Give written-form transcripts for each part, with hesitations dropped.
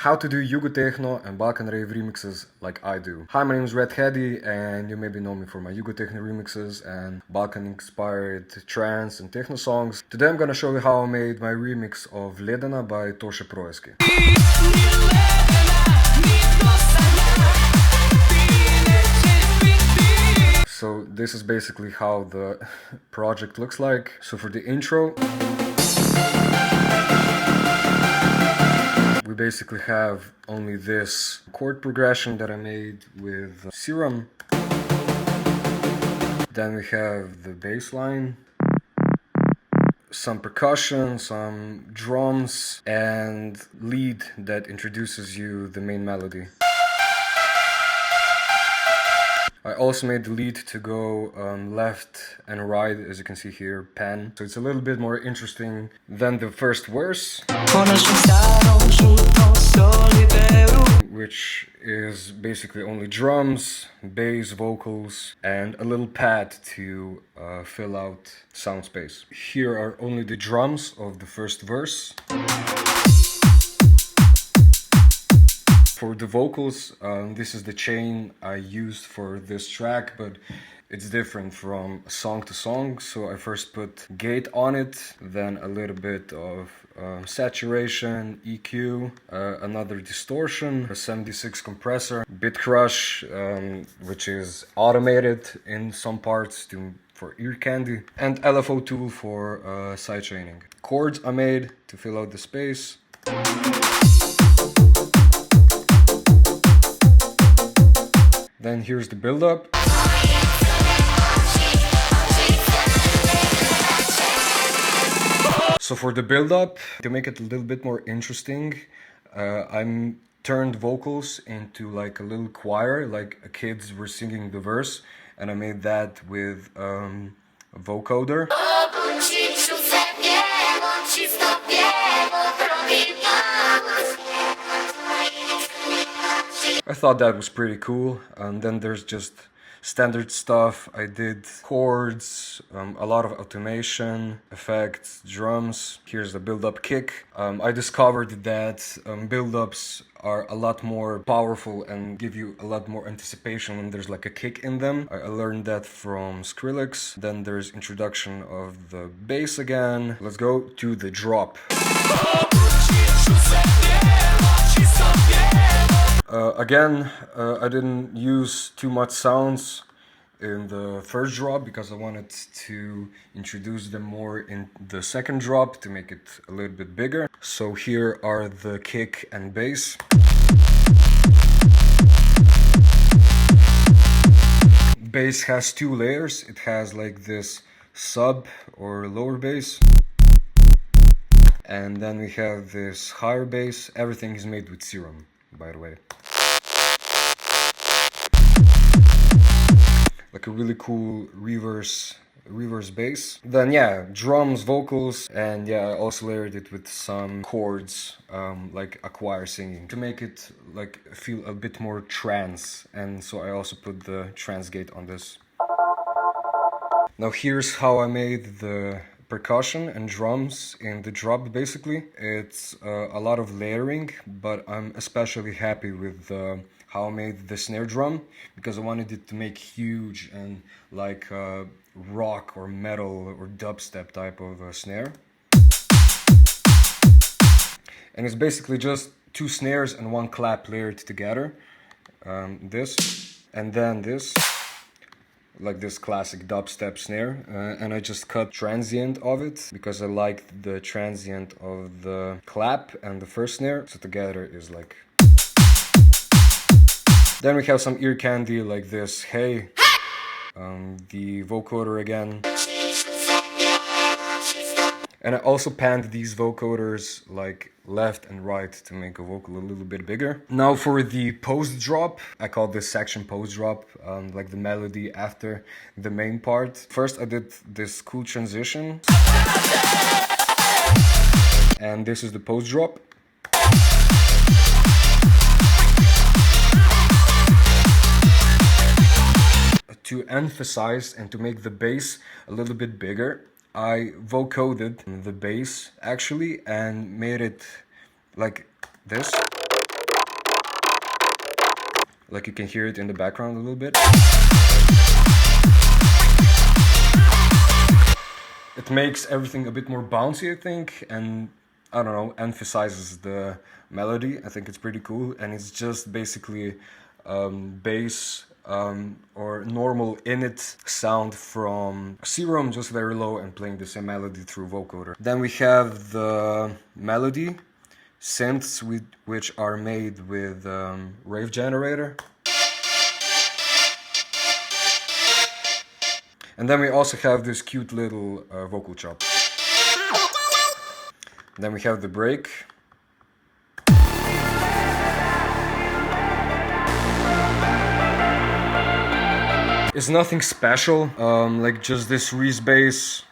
How to do Yugotechno and Balkanrave remixes like I do. Hi, my name is Red Heady, and you maybe know me for my Yugotechno remixes and Balkan-inspired trance and techno songs. Today I'm gonna show you how I made my remix of Ledena by Toshe Proeski. So this is basically how the project looks like. So for the intro, we basically have only this chord progression that I made with Serum. Then we have the bass line, some percussion, some drums, and lead that introduces you the main melody. I also made the lead to go left and right, as you can see here, pan. So it's a little bit more interesting than the first verse, which is basically only drums, bass, vocals, and a little pad to fill out sound space. Here are only the drums of the first verse. For the vocals, this is the chain I used for this track, but it's different from song to song. So I first put gate on it, then a little bit of saturation, EQ, another distortion, a 76 compressor, bit crush, which is automated in some parts for ear candy, and LFO tool for sidechaining. Chords I made to fill out the space. Then here's the build-up. So for the build-up, to make it a little bit more interesting, I turned vocals into like a little choir, like kids were singing the verse, and I made that with a vocoder. I thought that was pretty cool. And then there's just standard stuff. I did chords, a lot of automation, effects, drums. Here's the build-up kick. I discovered that build-ups are a lot more powerful and give you a lot more anticipation when there's like a kick in them. I learned that from Skrillex. Then there's introduction of the bass again. Let's go to the drop. Again, I didn't use too much sounds in the first drop because I wanted to introduce them more in the second drop to make it a little bit bigger. So here are the kick and bass. Bass has two layers. It has like this sub or lower bass, and then we have this higher bass. Everything is made with Serum, by the way. Like a really cool reverse bass. Then yeah, drums, vocals, and yeah, I also layered it with some chords, like a choir singing, to make it like feel a bit more trance. And so I also put the trance gate on this. Now here's how I made the percussion and drums in the drop. Basically it's a lot of layering, but I'm especially happy with how I made the snare drum, because I wanted it to make huge and like rock or metal or dubstep type of snare. And it's basically just two snares and one clap layered together. This and then this, like this classic dubstep snare, and I just cut transient of it because I liked the transient of the clap and the first snare, so together is like. Then we have some ear candy like this, hey, the vocoder again. And I also panned these vocoders like left and right to make a vocal a little bit bigger. Now for the post drop, I call this section post drop, like the melody after the main part. First I did this cool transition, and this is the post drop. To emphasize and to make the bass a little bit bigger, I vocoded the bass actually and made it like this. Like you can hear it in the background a little bit. It makes everything a bit more bouncy, I think, and I don't know, emphasizes the melody. I think it's pretty cool, and it's just basically bass or normal init sound from Serum, just very low, and playing the same melody through vocoder. Then we have the melody synths which are made with Rave Generator. And then we also have this cute little vocal chop. Then we have the break. It's nothing special, like just this Reese bass,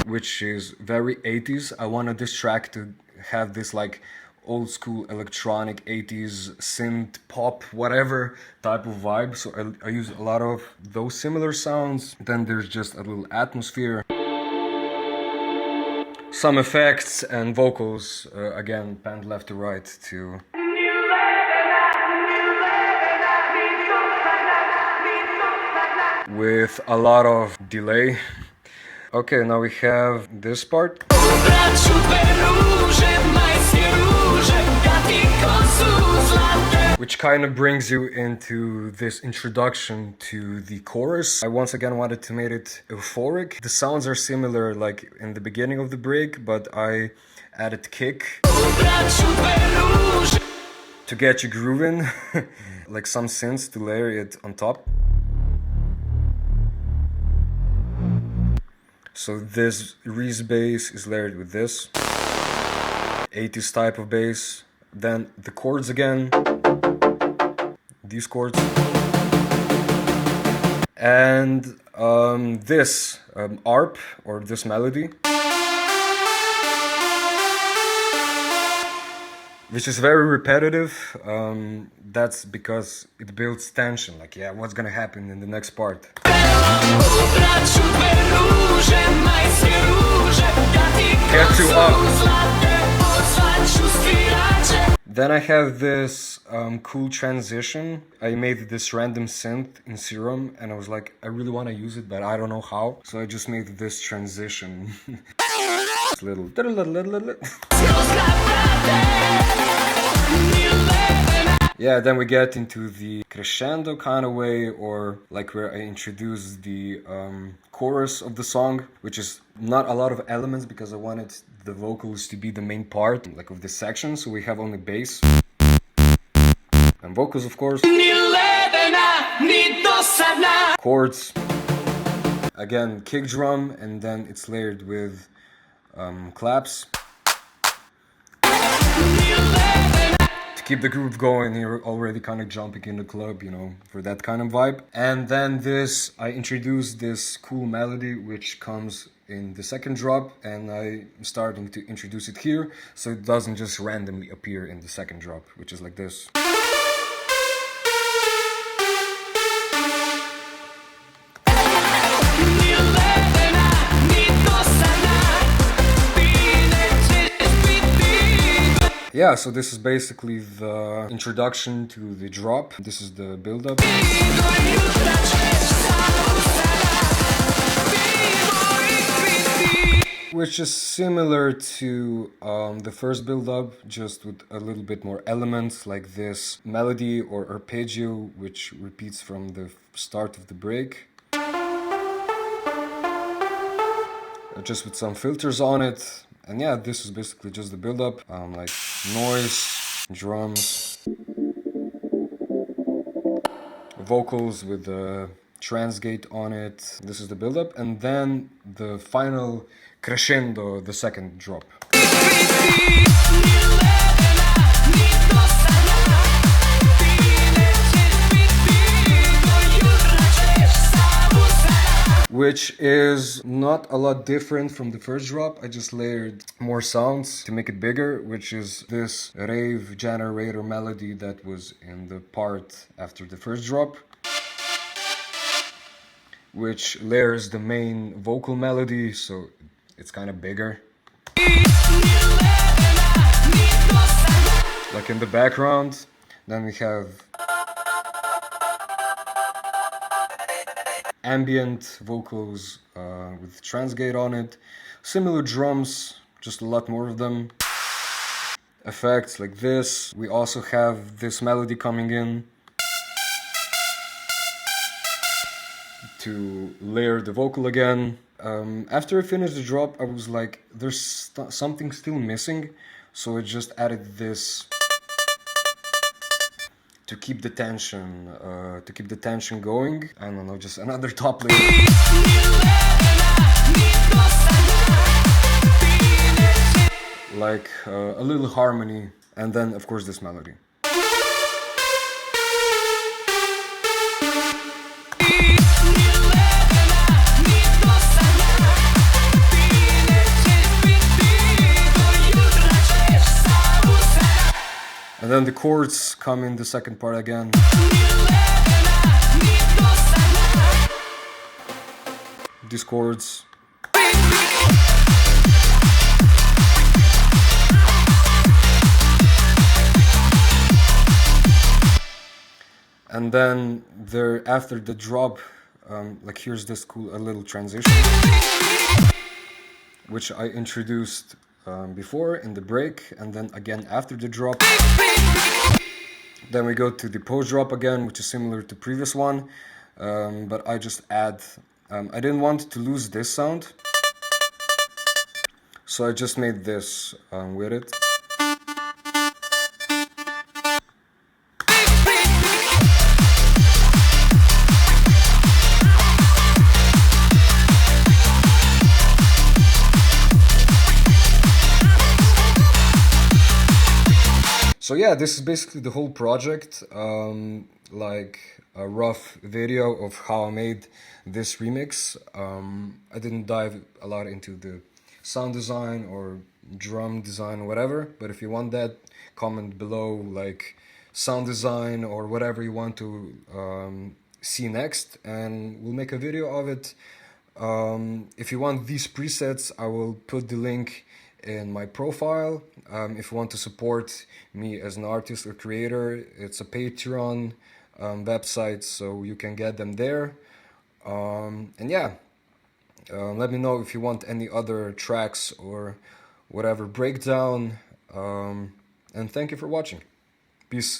which is very 80s. I wanted this track to have this like old school electronic 80s synth pop whatever type of vibe, so I use a lot of those similar sounds. Then there's just a little atmosphere, some effects and vocals, again panned left to right to with a lot of delay. Okay, now we have this part, which kind of brings you into this introduction to the chorus. I once again wanted to make it euphoric. The sounds are similar like in the beginning of the break, but I added kick to get you grooving, like some synths to layer it on top. So this Reese bass is layered with this 80s type of bass. Then the chords again, these chords, and this ARP or this melody, which is very repetitive. That's because it builds tension, like yeah, what's gonna happen in the next part. Get to up. Then I have this cool transition. I made this random synth in Serum and I was like, I really want to use it, but I don't know how. So I just made this transition. This little yeah, then we get into the crescendo kind of way, or like where I introduce the chorus of the song, which is not a lot of elements because I wanted the vocals to be the main part, like of this section. So we have only bass and vocals, of course. Chords. Again, kick drum, and then it's layered with claps. Keep the groove going. You're already kind of jumping in the club, you know, for that kind of vibe. And then this, I introduced this cool melody which comes in the second drop, and I'm starting to introduce it here so it doesn't just randomly appear in the second drop, which is like this. Yeah, so this is basically the introduction to the drop. This is the build-up. Which is similar to the first build-up, just with a little bit more elements, like this melody or arpeggio, which repeats from the start of the break. Just with some filters on it. And yeah, this is basically just the build-up, like noise, drums, vocals with the trans gate on it. This is the build-up, and then the final crescendo, the second drop. Which is not a lot different from the first drop. I just layered more sounds to make it bigger, which is this Rave Generator melody that was in the part after the first drop, which layers the main vocal melody, so it's kind of bigger. Like in the background. Then we have ambient vocals with transgate on it. Similar drums, just a lot more of them. Effects like this. We also have this melody coming in to layer the vocal again. After I finished the drop, I was like, there's something still missing, so I just added this to keep the tension going. I don't know, just another top layer. Like a little harmony, and then of course this melody. And then the chords come in the second part again. These chords. And then there, after the drop, like here's this cool, a little transition, which I introduced before in the break, and then again after the drop. Then we go to the post drop again, which is similar to previous one, but I just add, I didn't want to lose this sound, so I just made this with it. So yeah, this is basically the whole project, like a rough video of how I made this remix. I didn't dive a lot into the sound design or drum design or whatever, but if you want that, comment below like sound design or whatever you want to see next, and we'll make a video of it. If you want these presets, I will put the link in my profile. If you want to support me as an artist or creator, it's a Patreon website, so you can get them there. And yeah, let me know if you want any other tracks or whatever breakdown. And thank you for watching. Peace.